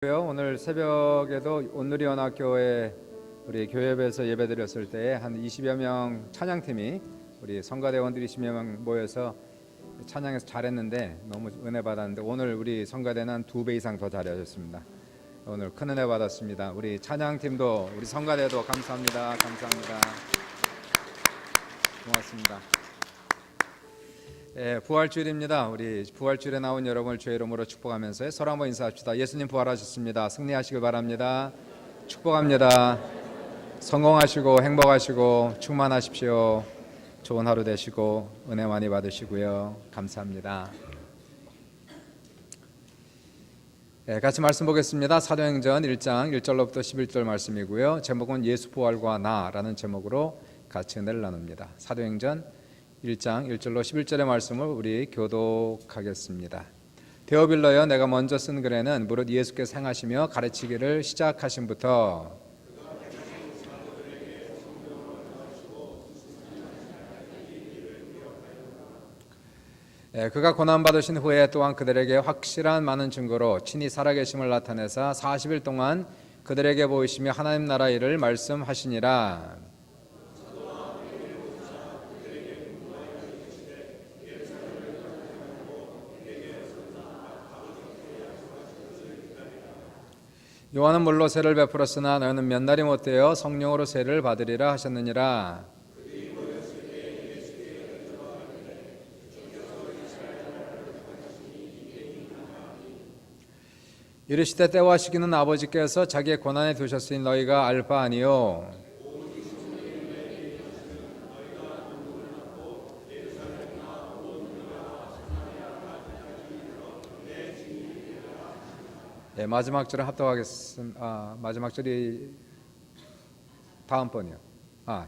오늘 새벽에도 온누리 연합교회 우리 교회에서 예배드렸을 때 한 20여 명 찬양팀이 우리 성가대원들이 20여 명 모여서 찬양해서 잘했는데 너무 은혜 받았는데 오늘 우리 성가대는 한 2배 이상 더 잘하셨습니다. 오늘 큰 은혜 받았습니다. 우리 찬양팀도 우리 성가대도 감사합니다. 고맙습니다. 부활주일입니다. 우리 부활주일에 나온 여러분을 주의 이름으로 축복하면서 서로 한번 인사합시다. 예수님 부활하셨습니다. 승리하시길 바랍니다. 축복합니다. 성공하시고 행복하시고 충만하십시오. 좋은 하루 되시고 은혜 많이 받으시고요. 감사합니다. 같이 말씀 보겠습니다. 사도행전 1장 1절로부터 11절 말씀이고요. 제목은 예수 부활과 나라는 제목으로 같이 은혜를 나눕니다. 사도행전 1장 1절로 11절의 말씀을 우리 교독하겠습니다. 데오빌러여, 내가 먼저 쓴 글에는 무릇 예수께서 행하시며 가르치기를 시작하심부터 그가 고난받으신 후에 또한 그들에게 확실한 많은 증거로 친히 살아계심을 나타내사 40일 동안 그들에게 보이시며 하나님 나라 일을 말씀하시니라. 요한은 물로 세를 베풀었으나 너희는 몇 날이 못되어 성령으로 세를 받으리라 하셨느니라. 이르시되 때와 시기는 아버지께서 자기의 권한에 두셨으니 너희가 알 바 아니요 마지막 절을 합독하겠습니다. 마지막 절이 다음번이요.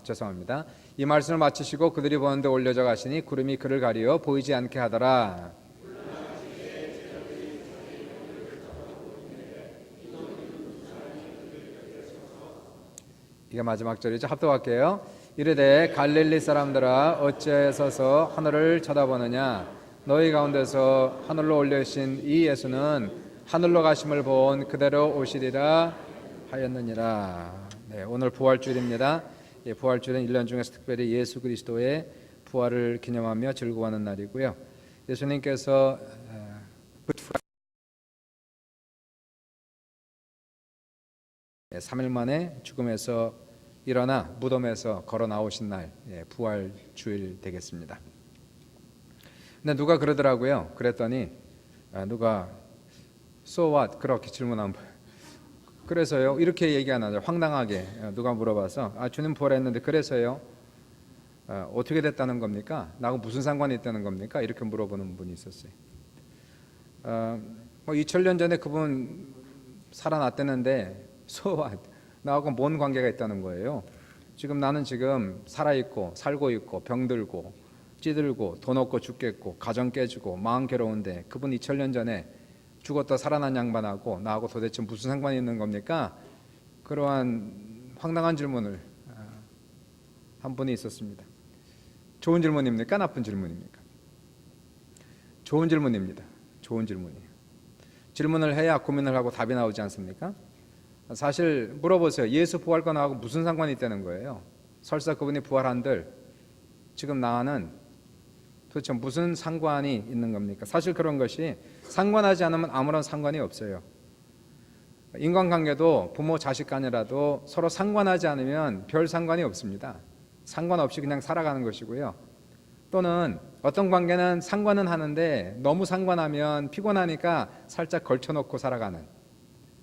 죄송합니다. 이 말씀을 마치시고 그들이 보는데 올려져 가시니 구름이 그를 가리어 보이지 않게 하더라. 이게 마지막 절이죠. 합독할게요. 이르되 갈릴리 사람들아 어찌하여 서서 하늘을 쳐다보느냐. 너희 가운데서 하늘로 올려신 이 예수는 하늘로 가심을 본 그대로 오시리라 하였느니라. 오늘 부활주일입니다. 부활주일은 1년 중에서 특별히 예수 그리스도의 부활을 기념하며 즐거워하는 날이고요. 예수님께서 3일 만에 죽음에서 일어나 무덤에서 걸어 나오신 날, 부활주일 되겠습니다. 근데 누가 그러더라고요. 그랬더니 누가 So what? 그렇게 질문한 거예요. 그래서요? 이렇게 얘기 안 하죠. 황당하게 누가 물어봐서 주님 부활했는데 그래서요? 어떻게 됐다는 겁니까? 나하고 무슨 상관이 있다는 겁니까? 이렇게 물어보는 분이 있었어요. 2000년 전에 그분 살아났다는데 So what? 나하고 뭔 관계가 있다는 거예요? 나는 지금 살아있고 살고 있고 병들고 찌들고 돈 없고 죽겠고 가정 깨지고 마음 괴로운데 그분 2000년 전에 죽었다 살아난 양반하고 나하고 도대체 무슨 상관이 있는 겁니까? 그러한 황당한 질문을 한 분이 있었습니다. 좋은 질문입니까? 나쁜 질문입니까? 좋은 질문입니다. 좋은 질문이에요. 질문을 해야 고민을 하고 답이 나오지 않습니까? 사실 물어보세요. 예수 부활과 나하고 무슨 상관이 있다는 거예요? 설사 그분이 부활한들 지금 나는 도대체 무슨 상관이 있는 겁니까? 사실 그런 것이 상관하지 않으면 아무런 상관이 없어요. 인간관계도 부모 자식 간이라도 서로 상관하지 않으면 별 상관이 없습니다. 상관없이 그냥 살아가는 것이고요. 또는 어떤 관계는 상관은 하는데 너무 상관하면 피곤하니까 살짝 걸쳐놓고 살아가는,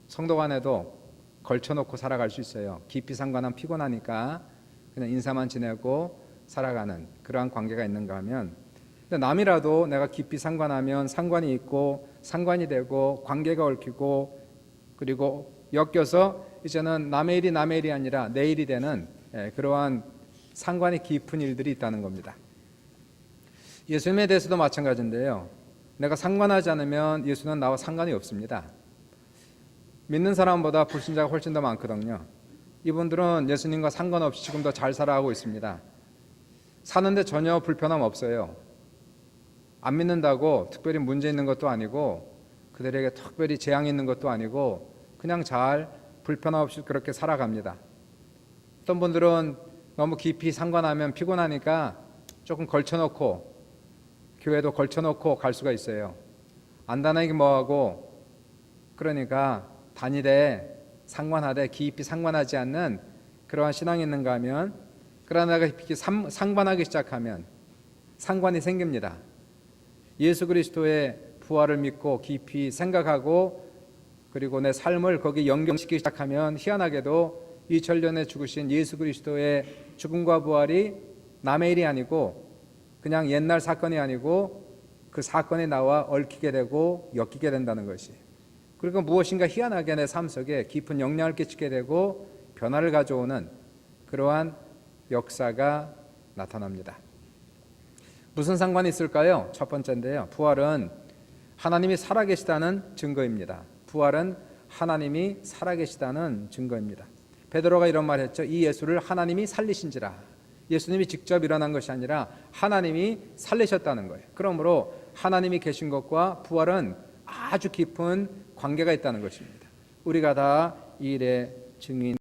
성도 간에도 걸쳐놓고 살아갈 수 있어요. 깊이 상관하면 피곤하니까 그냥 인사만 지내고 살아가는 그러한 관계가 있는가 하면, 근데 남이라도 내가 깊이 상관하면 상관이 있고 상관이 되고 관계가 얽히고 그리고 엮여서 이제는 남의 일이 아니라 내 일이 되는 그러한 상관이 깊은 일들이 있다는 겁니다. 예수님에 대해서도 마찬가지인데요. 내가 상관하지 않으면 예수는 나와 상관이 없습니다. 믿는 사람보다 불신자가 훨씬 더 많거든요. 이분들은 예수님과 상관없이 지금도 잘 살아가고 있습니다. 사는데 전혀 불편함 없어요. 안 믿는다고 특별히 문제 있는 것도 아니고 그들에게 특별히 재앙이 있는 것도 아니고 그냥 잘 불편함 없이 그렇게 살아갑니다. 어떤 분들은 너무 깊이 상관하면 피곤하니까 조금 걸쳐놓고 교회도 걸쳐놓고 갈 수가 있어요. 안 다니기 뭐하고, 그러니까 다니되 상관하되 깊이 상관하지 않는 그러한 신앙이 있는가 하면, 그러나 깊이 상관하기 시작하면 상관이 생깁니다. 예수 그리스도의 부활을 믿고 깊이 생각하고 그리고 내 삶을 거기에 연결시키기 시작하면 희한하게도 2000년에 죽으신 예수 그리스도의 죽음과 부활이 남의 일이 아니고 그냥 옛날 사건이 아니고 그 사건에 나와 얽히게 되고 엮이게 된다는 것이, 그리고 무엇인가 희한하게 내 삶 속에 깊은 영향을 끼치게 되고 변화를 가져오는 그러한 역사가 나타납니다. 무슨 상관이 있을까요? 첫 번째인데요, 부활은 하나님이 살아계시다는 증거입니다. 부활은 하나님이 살아계시다는 증거입니다. 베드로가 이런 말 했죠. 이 예수를 하나님이 살리신지라. 예수님이 직접 일어난 것이 아니라 하나님이 살리셨다는 거예요. 그러므로 하나님이 계신 것과 부활은 아주 깊은 관계가 있다는 것입니다. 우리가 다 이 일의 증인.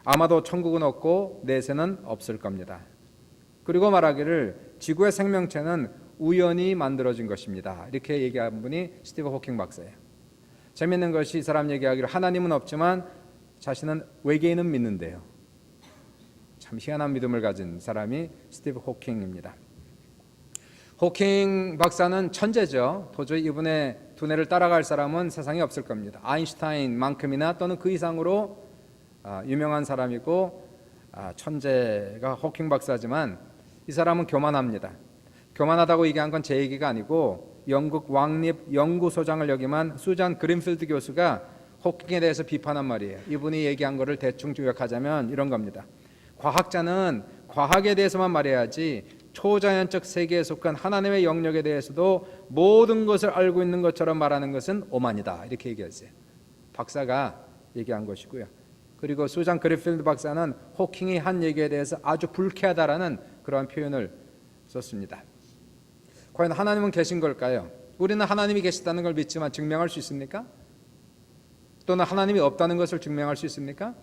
아마도 천국은 없고 내세는 없을 겁니다. 그리고 말하기를 지구의 생명체는 우연히 만들어진 것입니다. 이렇게 얘기한 분이 스티브 호킹 박사예요. 재밌는 것이 이 사람 얘기하기를 하나님은 없지만 자신은 외계인은 믿는데요. 참 희한한 믿음을 가진 사람이 스티브 호킹입니다. 호킹 박사는 천재죠. 도저히 이분의 두뇌를 따라갈 사람은 세상에 없을 겁니다. 아인슈타인만큼이나 또는 그 이상으로 유명한 사람이고 천재가 호킹 박사지만 이 사람은 교만합니다. 교만하다고 얘기한 건 제 얘기가 아니고 영국 왕립 연구소장을 역임한 수잔 그린필드 교수가 호킹에 대해서 비판한 말이에요. 이분이 얘기한 거를 대충 요약하자면 이런 겁니다. 과학자는 과학에 대해서만 말해야지 초자연적 세계에 속한 하나님의 영역에 대해서도 모든 것을 알고 있는 것처럼 말하는 것은 오만이다. 이렇게 얘기했어요. 박사가 얘기한 것이고요. 그리고 수잔 그린필드 박사는 호킹이 한 얘기에 대해서 아주 불쾌하다라는 그러한 표현을 썼습니다. 과연 하나님은 계신 걸까요? 우리는 하나님이 계시다는 걸 믿지만 증명할 수 있습니까? 또는 하나님이 없다는 것을 증명할 수 있습니까?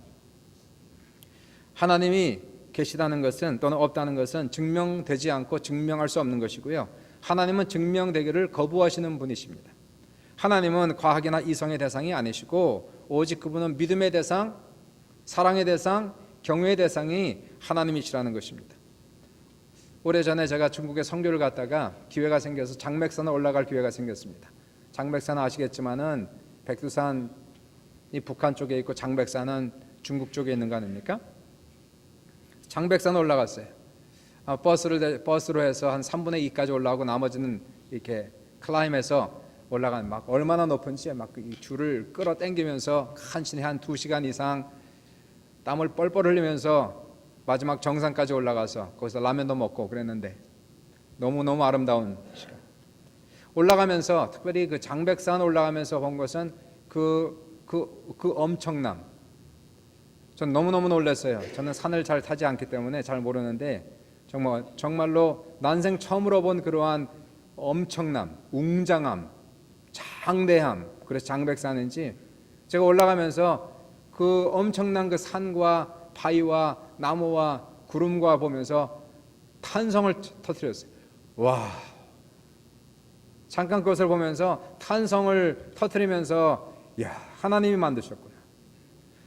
하나님이 계시다는 것은 또는 없다는 것은 증명되지 않고 증명할 수 없는 것이고요. 하나님은 증명되기를 거부하시는 분이십니다. 하나님은 과학이나 이성의 대상이 아니시고 오직 그분은 믿음의 대상, 사랑의 대상, 경외의 대상이 하나님이시라는 것입니다. 오래전에 제가 중국에 선교를 갔다가 기회가 생겨서 장맥산에 올라갈 기회가 생겼습니다. 장맥산은 아시겠지만은 백두산이 북한 쪽에 있고 장백산은 중국 쪽에 있는 거 아닙니까? 장백산 올라갔어요. 버스로 해서 한 3분의 2까지 올라가고 나머지는 이렇게 클라임해서 올라간, 막 얼마나 높은지 막 이 줄을 끌어 당기면서 한신에 한 2시간 이상 땀을 뻘뻘 흘리면서 마지막 정상까지 올라가서 거기서 라면도 먹고 그랬는데 너무너무 아름다운 시간. 올라가면서 특별히 그 장백산 올라가면서 본 것은 그 엄청남. 전 너무너무 놀랐어요. 저는 산을 잘 타지 않기 때문에 잘 모르는데 정말로 난생 처음으로 본 그러한 엄청남, 웅장함, 장대함. 그래서 장백산인지 제가 올라가면서 그 엄청난 그 산과 바위와 나무와 구름과 보면서 탄성을 터뜨렸어요. 와! 잠깐 그것을 보면서 탄성을 터뜨리면서 야, 하나님이 만드셨구나.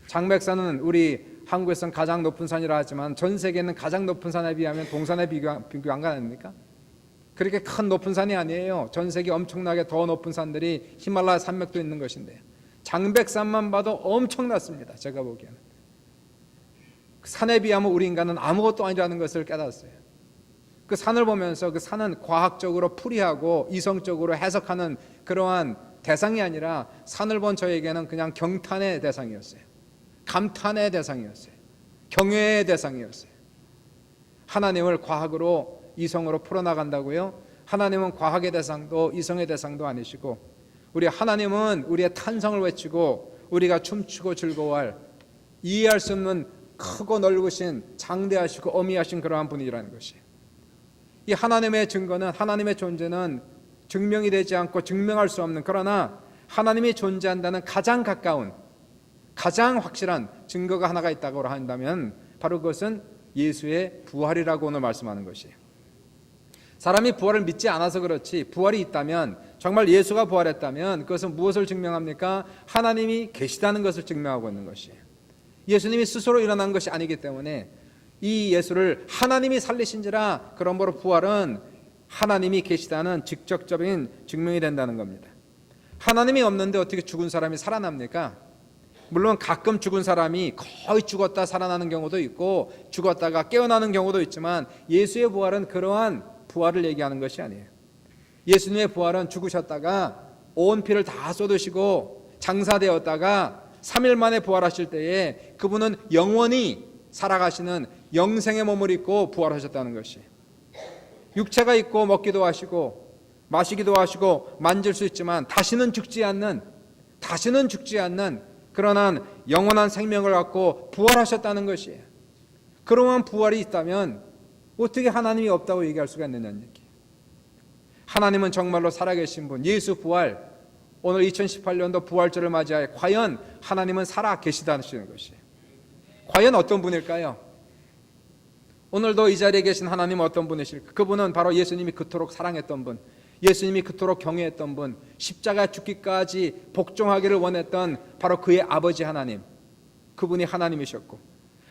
장백산은 우리 한국에서는 가장 높은 산이라 하지만 전 세계는 가장 높은 산에 비하면 동산에 비교한 거 아닙니까? 그렇게 큰 높은 산이 아니에요. 전 세계 엄청나게 더 높은 산들이 히말라야 산맥도 있는 것인데 장백산만 봐도 엄청났습니다. 제가 보기에는 그 산에 비하면 우리 인간은 아무것도 아니라는 것을 깨달았어요. 그 산을 보면서 그 산은 과학적으로 풀이하고 이성적으로 해석하는 그러한 대상이 아니라 산을 본 저에게는 그냥 경탄의 대상이었어요. 감탄의 대상이었어요. 경외의 대상이었어요. 하나님을 과학으로 이성으로 풀어나간다고요? 하나님은 과학의 대상도 이성의 대상도 아니시고 우리 하나님은 우리의 탄성을 외치고 우리가 춤추고 즐거워할 이해할 수 없는 크고 넓으신 장대하시고 어미하신 그러한 분이라는 것이에요. 이 하나님의 증거는 하나님의 존재는 증명이 되지 않고 증명할 수 없는 그러나 하나님이 존재한다는 가장 가까운 가장 확실한 증거가 하나가 있다고 한다면 바로 그것은 예수의 부활이라고 오늘 말씀하는 것이에요. 사람이 부활을 믿지 않아서 그렇지 부활이 있다면 정말 예수가 부활했다면 그것은 무엇을 증명합니까? 하나님이 계시다는 것을 증명하고 있는 것이에요. 예수님이 스스로 일어난 것이 아니기 때문에 이 예수를 하나님이 살리신지라 그러므로 부활은 하나님이 계시다는 직접적인 증명이 된다는 겁니다. 하나님이 없는데 어떻게 죽은 사람이 살아납니까? 물론 가끔 죽은 사람이 거의 죽었다 살아나는 경우도 있고 죽었다가 깨어나는 경우도 있지만 예수의 부활은 그러한 부활을 얘기하는 것이 아니에요. 예수님의 부활은 죽으셨다가 온 피를 다 쏟으시고 장사되었다가 3일 만에 부활하실 때에 그분은 영원히 살아가시는 영생의 몸을 입고 부활하셨다는 것이에요. 육체가 있고 먹기도 하시고 마시기도 하시고 만질 수 있지만 다시는 죽지 않는 그러나 영원한 생명을 갖고 부활하셨다는 것이에요. 그러한 부활이 있다면 어떻게 하나님이 없다고 얘기할 수가 있느냐는 얘기예요. 하나님은 정말로 살아계신 분, 예수 부활, 오늘 2018년도 부활절을 맞이하여 과연 하나님은 살아계시다는 것이에요. 과연 어떤 분일까요? 오늘도 이 자리에 계신 하나님은 어떤 분이실까? 그분은 바로 예수님이 그토록 사랑했던 분, 예수님이 그토록 경외했던 분, 십자가 죽기까지 복종하기를 원했던 바로 그의 아버지 하나님, 그분이 하나님이셨고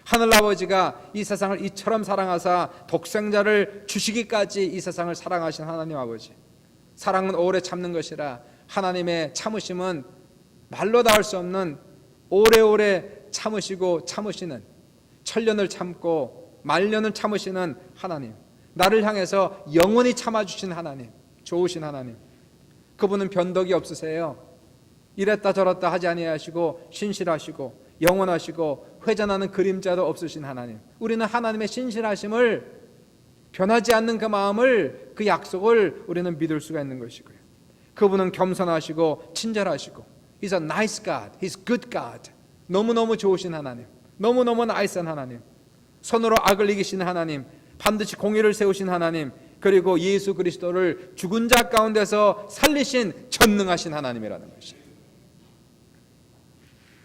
하늘아버지가 이 세상을 이처럼 사랑하사 독생자를 주시기까지 이 세상을 사랑하신 하나님 아버지, 사랑은 오래 참는 것이라 하나님의 참으심은 말로 다 할 수 없는 오래오래 참으시고 참으시는 천년을 참고 만년을 참으시는 하나님, 나를 향해서 영원히 참아주신 하나님, 좋으신 하나님, 그분은 변덕이 없으세요. 이랬다 저랬다 하지 아니하시고 신실하시고 영원하시고 회전하는 그림자도 없으신 하나님, 우리는 하나님의 신실하심을 변하지 않는 그 마음을 그 약속을 우리는 믿을 수가 있는 것이고요. 그분은 겸손하시고 친절하시고 He's a nice God, He's good God, 너무너무 좋으신 하나님, 너무너무 나이스한 하나님, 손으로 악을 이기신 하나님, 반드시 공의를 세우신 하나님, 그리고 예수 그리스도를 죽은 자 가운데서 살리신 전능하신 하나님이라는 것이에요.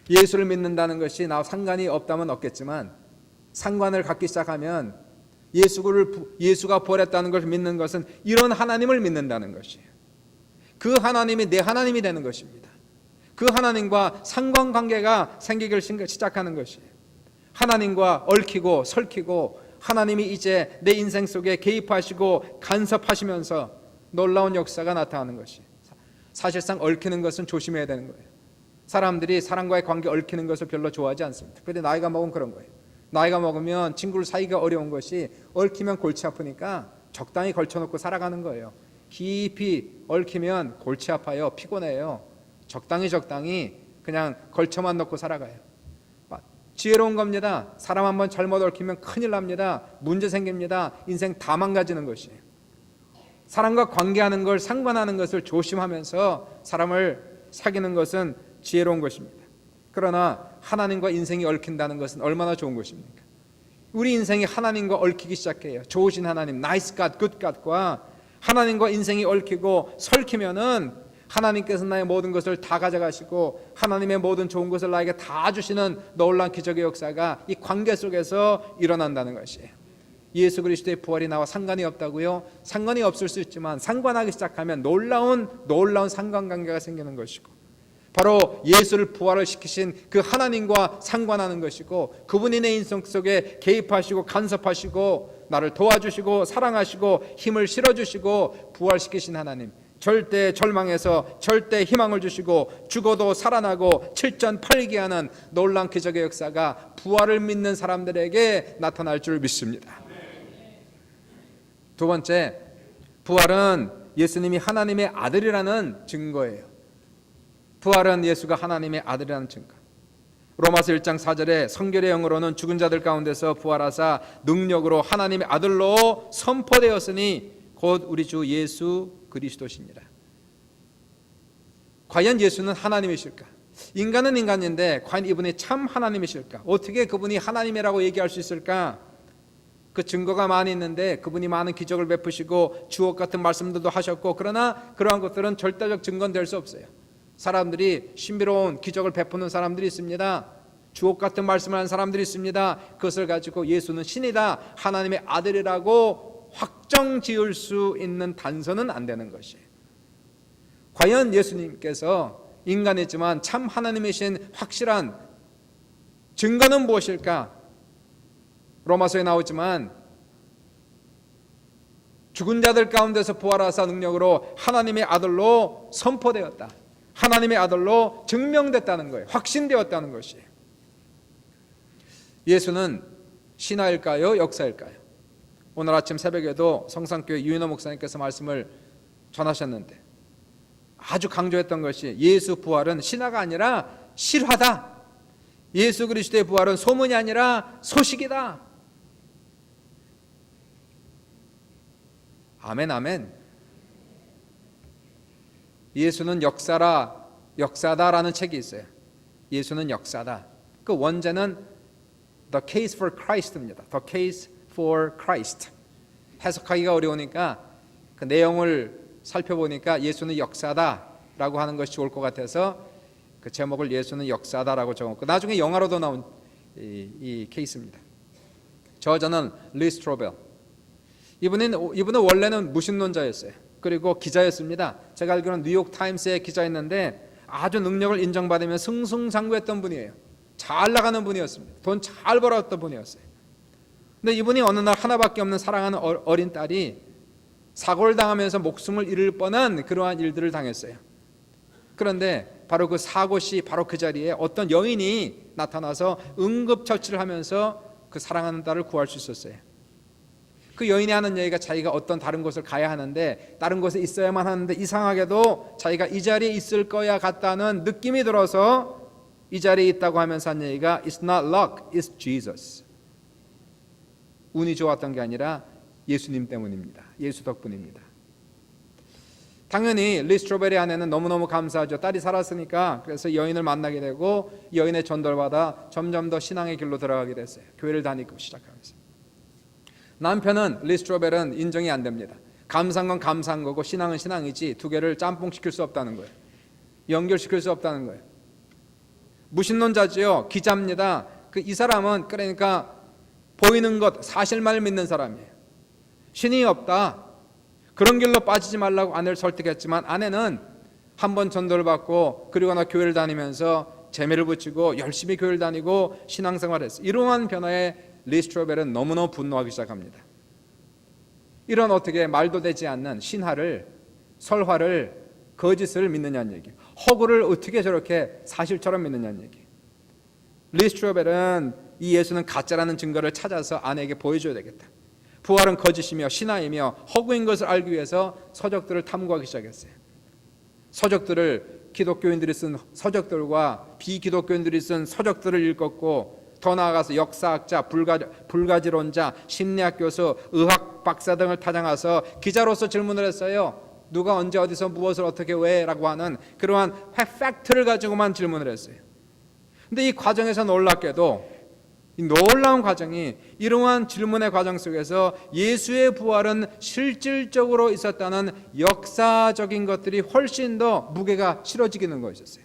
예수를 믿는다는 것이 나와 상관이 없다면 없겠지만 상관을 갖기 시작하면 예수가 부활했다는 것을 믿는 것은 이런 하나님을 믿는다는 것이에요. 그 하나님이 내 하나님이 되는 것입니다. 그 하나님과 상관관계가 생기기 시작하는 것이에요. 하나님과 얽히고 설키고 하나님이 이제 내 인생 속에 개입하시고 간섭하시면서 놀라운 역사가 나타나는 것이에요. 사실상 얽히는 것은 조심해야 되는 거예요. 사람들이 사람과의 관계 얽히는 것을 별로 좋아하지 않습니다. 특별히 나이가 먹으면 그런 거예요. 나이가 먹으면 친구를 사귀기가 어려운 것이 얽히면 골치 아프니까 적당히 걸쳐놓고 살아가는 거예요. 깊이 얽히면 골치 아파요. 피곤해요. 적당히 그냥 걸쳐만 놓고 살아가요. 지혜로운 겁니다. 사람 한번 잘못 얽히면 큰일 납니다. 문제 생깁니다. 인생 다 망가지는 것이에요. 사람과 관계하는 걸, 상관하는 것을 조심하면서 사람을 사귀는 것은 지혜로운 것입니다. 그러나 하나님과 인생이 얽힌다는 것은 얼마나 좋은 것입니까? 우리 인생이 하나님과 얽히기 시작해요. 좋으신 하나님, 나이스 갓, 굿 갓과 하나님과 인생이 얽히고 설키면은 하나님께서 나의 모든 것을 다 가져가시고 하나님의 모든 좋은 것을 나에게 다 주시는 놀라운 기적의 역사가 이 관계 속에서 일어난다는 것이에요. 예수 그리스도의 부활이 나와 상관이 없다고요? 상관이 없을 수 있지만 상관하기 시작하면 놀라운 상관관계가 생기는 것이고 바로 예수를 부활을 시키신 그 하나님과 상관하는 것이고, 그분이 내 인생 속에 개입하시고 간섭하시고 나를 도와주시고 사랑하시고 힘을 실어주시고 부활시키신 하나님, 절대 절망에서 절대 희망을 주시고 죽어도 살아나고 7전8기하는 놀라운 기적의 역사가 부활을 믿는 사람들에게 나타날 줄 믿습니다. 두 번째, 부활은 예수님이 하나님의 아들이라는 증거예요. 부활은 예수가 하나님의 아들이라는 증거. 로마서 1장 4절에 성결의 영으로는 죽은 자들 가운데서 부활하사 능력으로 하나님의 아들로 선포되었으니 곧 우리 주 예수 그리스도시니라. 과연 예수는 하나님이실까? 인간은 인간인데 과연 이분이 참 하나님이실까? 어떻게 그분이 하나님이라고 얘기할 수 있을까? 그 증거가 많이 있는데, 그분이 많은 기적을 베푸시고 주옥 같은 말씀들도 하셨고, 그러나 그러한 것들은 절대적 증거는 될 수 없어요. 사람들이 신비로운 기적을 베푸는 사람들이 있습니다. 주옥 같은 말씀을 하는 사람들이 있습니다. 그것을 가지고 예수는 신이다, 하나님의 아들이라고 확정 지을 수 있는 단서는 안 되는 것이에요. 과연 예수님께서 인간이지만 참 하나님이신 확실한 증거는 무엇일까? 로마서에 나오지만 죽은 자들 가운데서 부활하사 능력으로 하나님의 아들로 선포되었다, 하나님의 아들로 증명됐다는 거예요. 확신되었다는 것이에요. 예수는 신화일까요? 역사일까요? 오늘 아침 새벽에도 성산교회 유인호 목사님께서 말씀을 전하셨는데 아주 강조했던 것이, 예수 부활은 신화가 아니라 실화다. 예수 그리스도의 부활은 소문이 아니라 소식이다. 아멘, 아멘. 예수는 역사다라는 책이 있어요. 예수는 역사다. 그 원제는 The Case for Christ입니다. The Case for Christ. 해석하기가 어려우니까 그 내용을 살펴보니까 예수는 역사다라고 하는 것이 좋을 것 같아서 그 제목을 예수는 역사다라고 적었고, 나중에 영화로도 나온 이 케이스입니다. 저자는 리 스트로벨. 이분은 원래는 무신론자였어요. 그리고 기자였습니다. 제가 알기로는 뉴욕 타임스의 기자였는데 아주 능력을 인정받으며 승승장구했던 분이에요. 잘 나가는 분이었습니다. 돈 잘 벌었던 분이었어요. 근데 이분이 어느 날 하나밖에 없는 사랑하는 어린 딸이 사고를 당하면서 목숨을 잃을 뻔한 그러한 일들을 당했어요. 그런데 바로 그 사고 시 바로 그 자리에 어떤 여인이 나타나서 응급처치를 하면서 그 사랑하는 딸을 구할 수 있었어요. 그 여인이 하는 얘기가 자기가 어떤 다른 곳을 가야 하는데, 다른 곳에 있어야만 하는데 이상하게도 자기가 이 자리에 있을 거야 같다는 느낌이 들어서 이 자리에 있다고 하면서 한 얘기가 It's not luck, it's Jesus. 운이 좋았던 게 아니라 예수님 때문입니다. 예수 덕분입니다. 당연히 리 스트로벨의 아내는 너무너무 감사하죠. 딸이 살았으니까. 그래서 여인을 만나게 되고 여인의 전도를 점점 더 신앙의 길로 들어가게 됐어요. 교회를 다니고 시작하면서. 남편은 리 스트로벨은 인정이 안 됩니다. 감사한 건 감사한 거고 신앙은 신앙이지 두 개를 짬뽕시킬 수 없다는 거예요. 연결시킬 수 없다는 거예요. 무신론자지요. 기자입니다. 이 사람은 그러니까 보이는 것, 사실만을 믿는 사람이에요. 신이 없다, 그런 길로 빠지지 말라고 아내를 설득했지만 아내는 한번 전도를 받고 그리고 나 교회를 다니면서 재미를 붙이고 열심히 교회를 다니고 신앙생활을 했어요. 이러한 변화에 리 스트로벨은 너무너무 분노하기 시작합니다. 이런 어떻게 말도 되지 않는 신화를, 설화를, 거짓을 믿느냐는 얘기, 허구를 어떻게 저렇게 사실처럼 믿느냐는 얘기. 리 스트로벨은 이 예수는 가짜라는 증거를 찾아서 아내에게 보여줘야 되겠다. 부활은 거짓이며 신화이며 허구인 것을 알기 위해서 서적들을 탐구하기 시작했어요. 서적들을, 기독교인들이 쓴 서적들과 비기독교인들이 쓴 서적들을 읽었고, 더 나아가서 역사학자, 불가지론자, 심리학 교수, 의학 박사 등을 찾아가서 기자로서 질문을 했어요. 누가 언제 어디서 무엇을 어떻게 왜 라고 하는 그러한 팩트를 가지고만 질문을 했어요. 근데 이 과정에서 놀랍게도, 이 놀라운 과정이, 이러한 질문의 과정 속에서 예수의 부활은 실질적으로 있었다는 역사적인 것들이 훨씬 더 무게가 실어지는 것이었어요.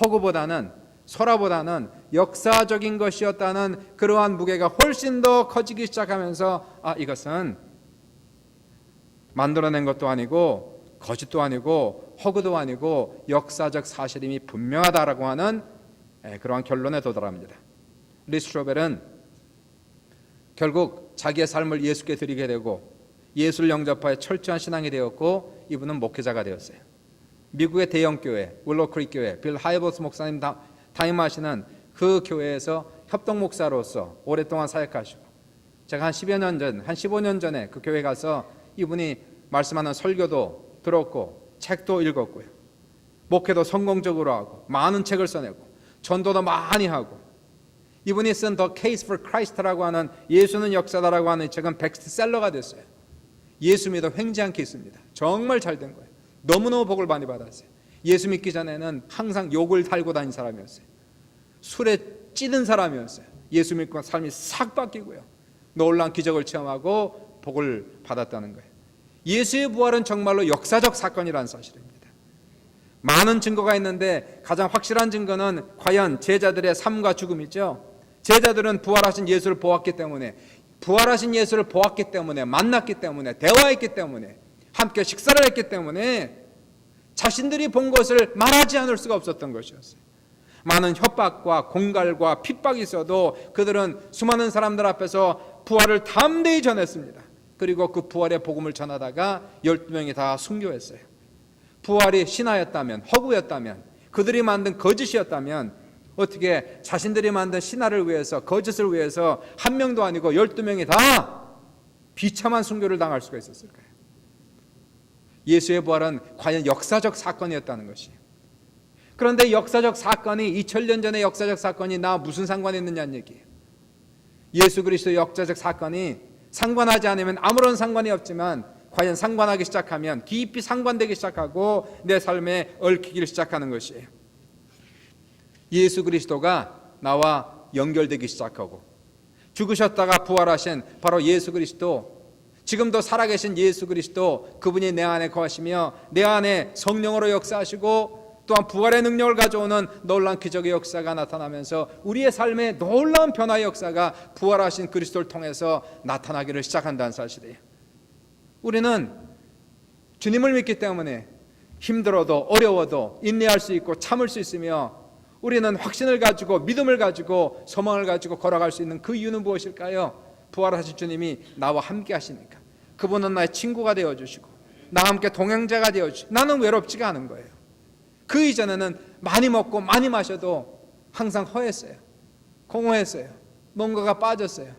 허구보다는, 설화보다는 역사적인 것이었다는 그러한 무게가 훨씬 더 커지기 시작하면서 이것은 만들어낸 것도 아니고 거짓도 아니고 허구도 아니고 역사적 사실임이 분명하다라고 하는 그러한 결론에 도달합니다. 리스 트로벨은 결국 자기의 삶을 예수께 드리게 되고 예수를 영접하여 철저한 신앙이 되었고 이분은 목회자가 되었어요. 미국의 대형교회 윌로크릭 교회 빌 하이버스 목사님 담임하시는 그 교회에서 협동 목사로서 오랫동안 사역하시고, 제가 한 10여 년 전, 한 15년 전에 그 교회 가서 이분이 말씀하는 설교도 들었고 책도 읽었고요. 목회도 성공적으로 하고 많은 책을 써내고 전도도 많이 하고, 이분이 쓴 The Case for Christ라고 하는 예수는 역사다라고 하는 책은 베스트셀러가 됐어요. 예수 믿어 횡지 않게 있습니다. 정말 잘 된 거예요. 너무너무 복을 많이 받았어요. 예수 믿기 전에는 항상 욕을 달고 다닌 사람이었어요. 술에 찌든 사람이었어요. 예수 믿고 삶이 싹 바뀌고요. 놀라운 기적을 체험하고 복을 받았다는 거예요. 예수의 부활은 정말로 역사적 사건이라는 사실입니다. 많은 증거가 있는데 가장 확실한 증거는 과연 제자들의 삶과 죽음이죠. 제자들은 부활하신 예수를 보았기 때문에, 부활하신 예수를 보았기 때문에, 만났기 때문에, 대화했기 때문에, 함께 식사를 했기 때문에 자신들이 본 것을 말하지 않을 수가 없었던 것이었어요. 많은 협박과 공갈과 핍박이 있어도 그들은 수많은 사람들 앞에서 부활을 담대히 전했습니다. 그리고 그 부활의 복음을 전하다가 12명이 다 순교했어요. 부활이 신화였다면, 허구였다면, 그들이 만든 거짓이었다면 어떻게 자신들이 만든 신화를 위해서, 거짓을 위해서 한 명도 아니고 12명이 다 비참한 순교를 당할 수가 있었을까요? 예수의 부활은 과연 역사적 사건이었다는 것이에요. 그런데 역사적 사건이 2000년 전의 역사적 사건이 나와 무슨 상관이 있느냐는 얘기예요. 예수 그리스도의 역사적 사건이 상관하지 않으면 아무런 상관이 없지만 과연 상관하기 시작하면 깊이 상관되기 시작하고 내 삶에 얽히기 시작하는 것이에요. 예수 그리스도가 나와 연결되기 시작하고 죽으셨다가 부활하신 바로 예수 그리스도, 지금도 살아계신 예수 그리스도, 그분이 내 안에 거하시며 내 안에 성령으로 역사하시고 또한 부활의 능력을 가져오는 놀라운 기적의 역사가 나타나면서 우리의 삶에 놀라운 변화의 역사가 부활하신 그리스도를 통해서 나타나기를 시작한다는 사실이에요. 우리는 주님을 믿기 때문에 힘들어도 어려워도 인내할 수 있고 참을 수 있으며 우리는 확신을 가지고 믿음을 가지고 소망을 가지고 걸어갈 수 있는 그 이유는 무엇일까요? 부활하신 주님이 나와 함께 하시니까. 그분은 나의 친구가 되어주시고 나와 함께 동행자가 되어주시고 나는 외롭지가 않은 거예요. 그 이전에는 많이 먹고 많이 마셔도 항상 허했어요. 공허했어요. 뭔가가 빠졌어요.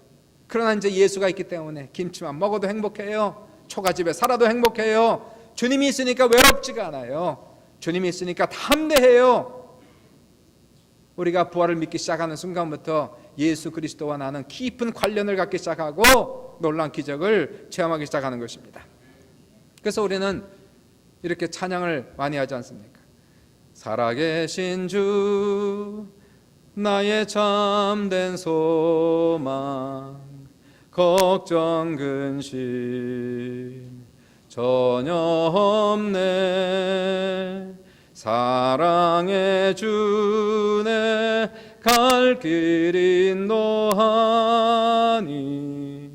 그러나 이제 예수가 있기 때문에 김치만 먹어도 행복해요. 초가집에 살아도 행복해요. 주님이 있으니까 외롭지가 않아요. 주님이 있으니까 담대해요. 우리가 부활을 믿기 시작하는 순간부터 예수 그리스도와 나는 깊은 관련을 갖기 시작하고 놀라운 기적을 체험하기 시작하는 것입니다. 그래서 우리는 이렇게 찬양을 많이 하지 않습니까? 살아계신 주 나의 참된 소망 걱정 근심 전혀 없네 사랑의 주네 갈 길 인도하니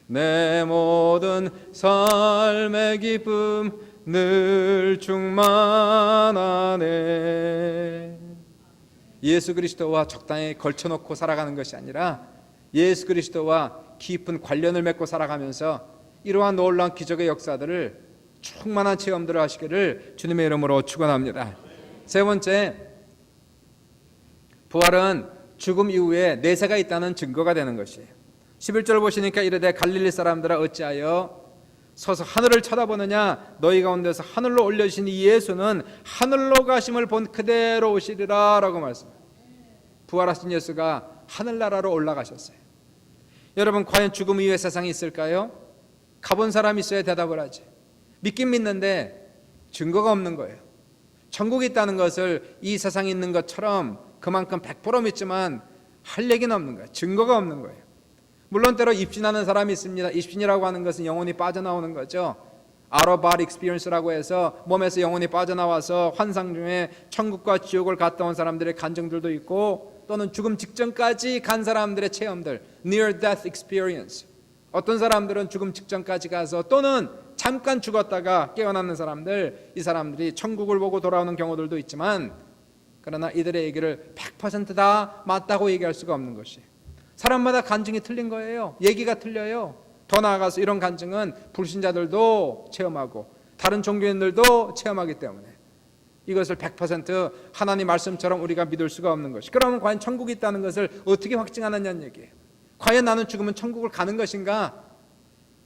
내 모든 삶의 기쁨 늘 충만하네. 예수 그리스도와 적당히 걸쳐놓고 살아가는 것이 아니라 예수 그리스도와 깊은 관련을 맺고 살아가면서 이러한 놀라운 기적의 역사들을 충만한 체험들을 하시기를 주님의 이름으로 축원합니다. 세 번째, 부활은 죽음 이후에 내세가 있다는 증거가 되는 것이에요. 11절 보시니까 이르되 갈릴리 사람들아 어찌하여 서서 하늘을 쳐다보느냐 너희 가운데서 하늘로 올려주신 이 예수는 하늘로 가심을 본 그대로 오시리라 라고 말씀합니다. 부활하신 예수가 하늘나라로 올라가셨어요. 여러분 과연 죽음 이후에 세상이 있을까요? 가본 사람이 있어야 대답을 하지. 믿긴 믿는데 증거가 없는 거예요. 천국이 있다는 것을 이 세상에 있는 것처럼 그만큼 100% 믿지만 할 얘기는 없는 거예요. 증거가 없는 거예요. 물론 때로 입신하는 사람이 있습니다. 입신이라고 하는 것은 영혼이 빠져나오는 거죠. out of body experience라고 해서 몸에서 영혼이 빠져나와서 환상 중에 천국과 지옥을 갔다 온 사람들의 간증들도 있고 또는 죽음 직전까지 간 사람들의 체험들 near death experience. 어떤 사람들은 죽음 직전까지 가서 또는 잠깐 죽었다가 깨어나는 사람들, 이 사람들이 천국을 보고 돌아오는 경우들도 있지만, 그러나 이들의 얘기를 100%다 맞다고 얘기할 수가 없는 것이, 사람마다 간증이 틀린 거예요. 얘기가 틀려요. 더 나아가서 이런 간증은 불신자들도 체험하고 다른 종교인들도 체험하기 때문에 이것을 100% 하나님 말씀처럼 우리가 믿을 수가 없는 것이, 그러면 과연 천국이 있다는 것을 어떻게 확증하느냐는 얘기예요. 과연 나는 죽으면 천국을 가는 것인가?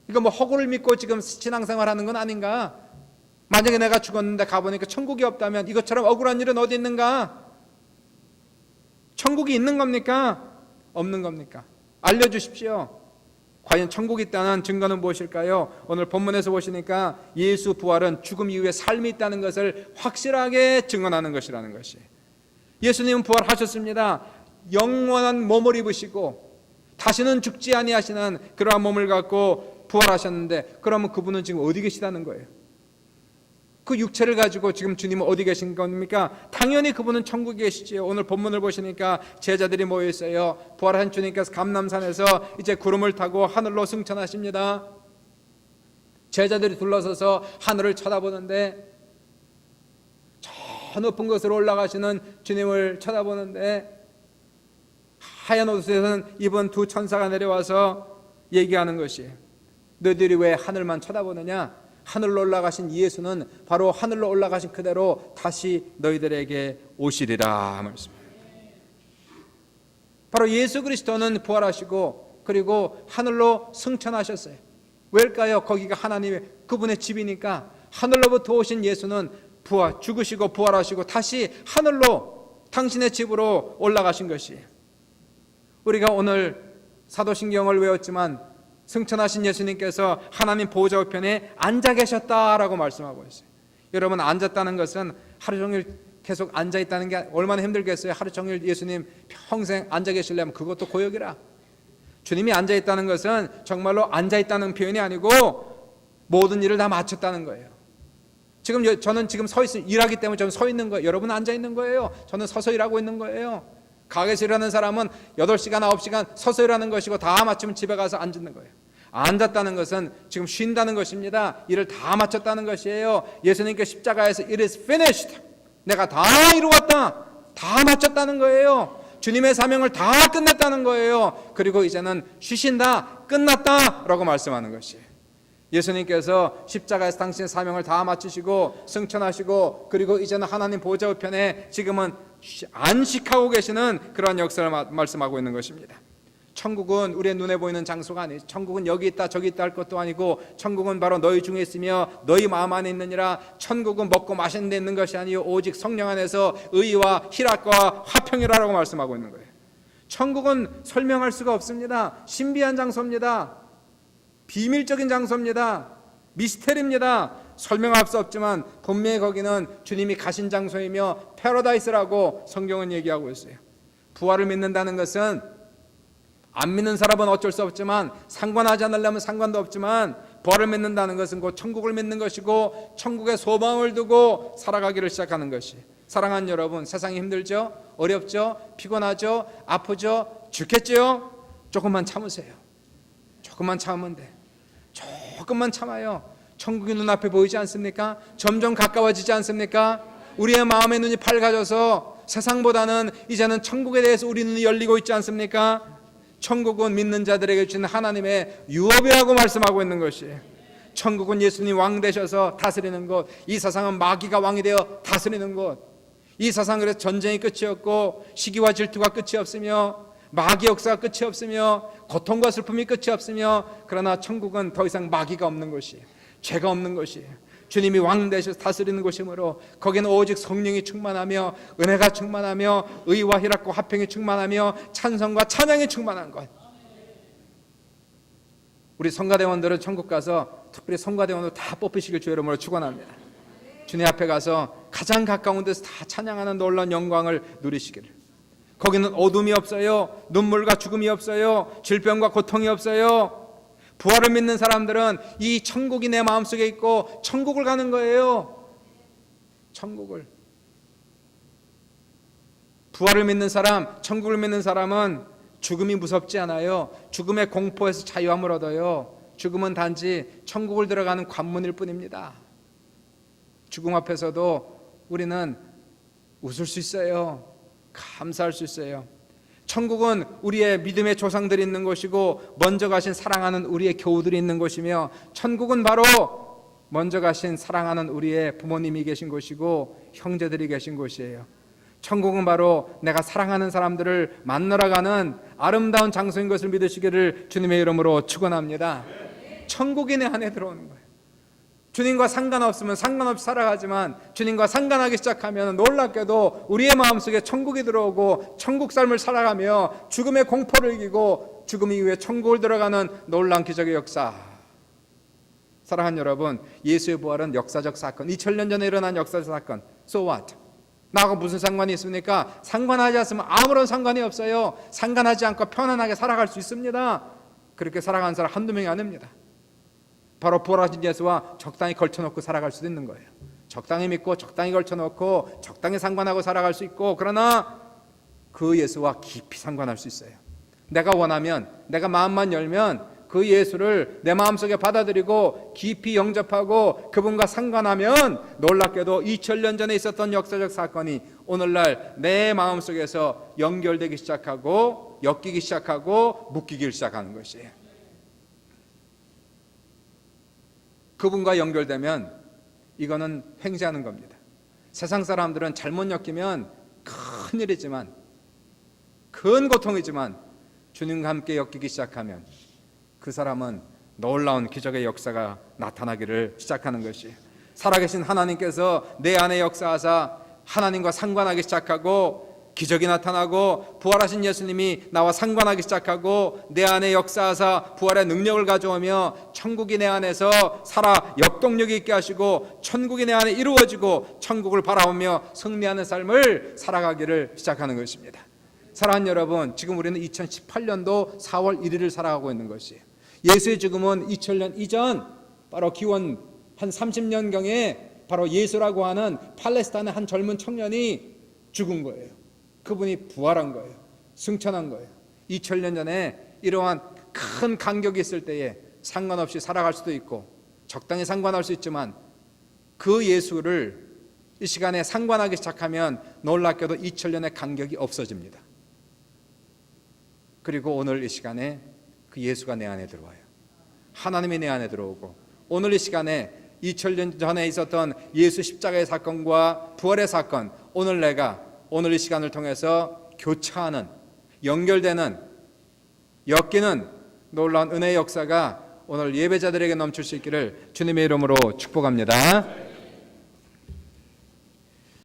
이거 뭐 허구를 믿고 지금 신앙생활하는 건 아닌가? 만약에 내가 죽었는데 가보니까 천국이 없다면 이것처럼 억울한 일은 어디 있는가? 천국이 있는 겁니까? 없는 겁니까? 알려주십시오. 과연 천국이 있다는 증거는 무엇일까요? 오늘 본문에서 보시니까 예수 부활은 죽음 이후에 삶이 있다는 것을 확실하게 증언하는 것이라는 것이, 예수님은 부활하셨습니다. 영원한 몸을 입으시고 다시는 죽지 아니하시는 그러한 몸을 갖고 부활하셨는데, 그러면 그분은 지금 어디 계시다는 거예요? 그 육체를 가지고 지금 주님은 어디 계신 겁니까? 당연히 그분은 천국에 계시지요. 오늘 본문을 보시니까 제자들이 모여 있어요. 부활한 주님께서 감람산에서 이제 구름을 타고 하늘로 승천하십니다. 제자들이 둘러서서 하늘을 쳐다보는데, 저 높은 곳으로 올라가시는 주님을 쳐다보는데, 하얀 옷을 입은 두 천사가 내려와서 얘기하는 것이, 너희들이 왜 하늘만 쳐다보느냐? 하늘로 올라가신 예수는 바로 하늘로 올라가신 그대로 다시 너희들에게 오시리라 말씀입니다. 바로 예수 그리스도는 부활하시고 그리고 하늘로 승천하셨어요. 왜일까요? 거기가 하나님의 그분의 집이니까. 하늘로부터 오신 예수는 죽으시고 부활하시고 다시 하늘로 당신의 집으로 올라가신 것이에요. 우리가 오늘 사도신경을 외웠지만 승천하신 예수님께서 하나님 보좌 우편에 앉아 계셨다라고 말씀하고 있어요. 여러분, 앉았다는 것은 하루 종일 계속 앉아 있다는 게 얼마나 힘들겠어요. 하루 종일 예수님 평생 앉아 계시려면 그것도 고역이라. 주님이 앉아 있다는 것은 정말로 앉아 있다는 표현이 아니고 모든 일을 다 마쳤다는 거예요. 저는 지금 서 있으면 일하기 때문에 저는 서 있는 거예요. 여러분은 앉아 있는 거예요. 저는 서서 일하고 있는 거예요. 가게에서 일하는 사람은 8시간 9시간 서서 일하는 것이고 다 마치면 집에 가서 앉는 거예요. 앉았다는 것은 지금 쉰다는 것입니다. 일을 다 마쳤다는 것이에요. 예수님께 십자가에서 It is finished, 내가 다 이루었다, 다 마쳤다는 거예요. 주님의 사명을 다 끝냈다는 거예요. 그리고 이제는 쉬신다, 끝났다 라고 말씀하는 것이에요. 예수님께서 십자가에서 당신의 사명을 다 마치시고 승천하시고 그리고 이제는 하나님 보좌 우편에 지금은 안식하고 계시는 그러한 역사를 말씀하고 있는 것입니다. 천국은 우리의 눈에 보이는 장소가 아니에요. 천국은 여기 있다 저기 있다 할 것도 아니고, 천국은 바로 너희 중에 있으며 너희 마음 안에 있느니라. 천국은 먹고 마시는 데 있는 것이 아니요 오직 성령 안에서 의와 희락과 화평이라고 말씀하고 있는 거예요. 천국은 설명할 수가 없습니다. 신비한 장소입니다. 비밀적인 장소입니다. 미스테리입니다. 설명할 수 없지만 분명히 거기는 주님이 가신 장소이며 패러다이스라고 성경은 얘기하고 있어요. 부활을 믿는다는 것은 안 믿는 사람은 어쩔 수 없지만, 상관하지 않으려면 상관도 없지만, 부활을 믿는다는 것은 곧 천국을 믿는 것이고 천국의 소망을 두고 살아가기를 시작하는 것이. 사랑하는 여러분, 세상이 힘들죠? 어렵죠? 피곤하죠? 아프죠? 죽겠죠? 조금만 참으세요. 조금만 참으면 돼. 조금만 참아요. 천국이 눈앞에 보이지 않습니까? 점점 가까워지지 않습니까? 우리의 마음의 눈이 밝아져서 세상보다는 이제는 천국에 대해서 우리 눈이 열리고 있지 않습니까? 천국은 믿는 자들에게 주는 하나님의 유업이라고 말씀하고 있는 것이에요. 천국은 예수님 왕 되셔서 다스리는 곳, 이 세상은 마귀가 왕이 되어 다스리는 곳. 이 세상은 그래서 전쟁이 끝이 없고 시기와 질투가 끝이 없으며 마귀 역사가 끝이 없으며 고통과 슬픔이 끝이 없으며, 그러나 천국은 더 이상 마귀가 없는 곳이에요. 죄가 없는 곳이에요. 주님이 왕 되셔서 다스리는 곳이므로 거기는 오직 성령이 충만하며 은혜가 충만하며 의와 희락과 화평이 충만하며 찬송과 찬양이 충만한 것. 우리 성가대원들은 천국 가서 특별히 성가대원으로 다 뽑히시길 주 이름으로 축원합니다. 주님 앞에 가서 가장 가까운 데서 다 찬양하는 놀라운 영광을 누리시기를. 거기는 어둠이 없어요. 눈물과 죽음이 없어요. 질병과 고통이 없어요. 부활을 믿는 사람들은 이 천국이 내 마음속에 있고 천국을 가는 거예요. 천국을. 부활을 믿는 사람, 천국을 믿는 사람은 죽음이 무섭지 않아요. 죽음의 공포에서 자유함을 얻어요. 죽음은 단지 천국을 들어가는 관문일 뿐입니다. 죽음 앞에서도 우리는 웃을 수 있어요. 감사할 수 있어요. 천국은 우리의 믿음의 조상들이 있는 곳이고 먼저 가신 사랑하는 우리의 교우들이 있는 곳이며, 천국은 바로 먼저 가신 사랑하는 우리의 부모님이 계신 곳이고 형제들이 계신 곳이에요. 천국은 바로 내가 사랑하는 사람들을 만나러 가는 아름다운 장소인 것을 믿으시기를 주님의 이름으로 축원합니다. 천국이 내 안에 들어오는 거예요. 주님과 상관없으면 상관없이 살아가지만 주님과 상관하기 시작하면 놀랍게도 우리의 마음속에 천국이 들어오고 천국 삶을 살아가며 죽음의 공포를 이기고 죽음 이후에 천국을 들어가는 놀라운 기적의 역사. 사랑하는 여러분, 예수의 부활은 역사적 사건, 2000년 전에 일어난 역사적 사건. So what? 나하고 무슨 상관이 있습니까? 상관하지 않으면 아무런 상관이 없어요. 상관하지 않고 편안하게 살아갈 수 있습니다. 그렇게 살아가는 사람 한두 명이 아닙니다. 바로 부활하신 예수와 적당히 걸쳐놓고 살아갈 수도 있는 거예요. 적당히 믿고 적당히 걸쳐놓고 적당히 상관하고 살아갈 수 있고, 그러나 그 예수와 깊이 상관할 수 있어요. 내가 원하면, 내가 마음만 열면 그 예수를 내 마음속에 받아들이고 깊이 영접하고 그분과 상관하면 놀랍게도 2000년 전에 있었던 역사적 사건이 오늘날 내 마음속에서 연결되기 시작하고 엮이기 시작하고 묶이기 시작하는 것이에요. 그분과 연결되면 이거는 횡재하는 겁니다. 세상 사람들은 잘못 엮이면 큰일이지만, 큰 고통이지만 주님과 함께 엮이기 시작하면 그 사람은 놀라운 기적의 역사가 나타나기를 시작하는 것이에요. 살아계신 하나님께서 내 안에 역사하사 하나님과 상관하기 시작하고 기적이 나타나고, 부활하신 예수님이 나와 상관하기 시작하고 내 안에 역사하사 부활의 능력을 가져오며 천국이 내 안에서 살아 역동력이 있게 하시고 천국이 내 안에 이루어지고 천국을 바라보며 승리하는 삶을 살아가기를 시작하는 것입니다. 사랑하는 여러분, 지금 우리는 2018년도 4월 1일을 살아가고 있는 것이에요. 예수의 죽음은 2000년 이전, 바로 기원 한 30년경에 바로 예수라고 하는 팔레스타인의 한 젊은 청년이 죽은 거예요. 그분이 부활한 거예요. 승천한 거예요. 2000년 전에 이러한 큰 간격이 있을 때에 상관없이 살아갈 수도 있고 적당히 상관할 수 있지만, 그 예수를 이 시간에 상관하기 시작하면 놀랍게도 2000년의 간격이 없어집니다. 그리고 오늘 이 시간에 그 예수가 내 안에 들어와요. 하나님이 내 안에 들어오고, 오늘 이 시간에 2000년 전에 있었던 예수 십자가의 사건과 부활의 사건, 오늘 내가 오늘 이 시간을 통해서 교차하는, 연결되는, 엮이는 놀라운 은혜의 역사가 오늘 예배자들에게 넘칠 수 있기를 주님의 이름으로 축복합니다.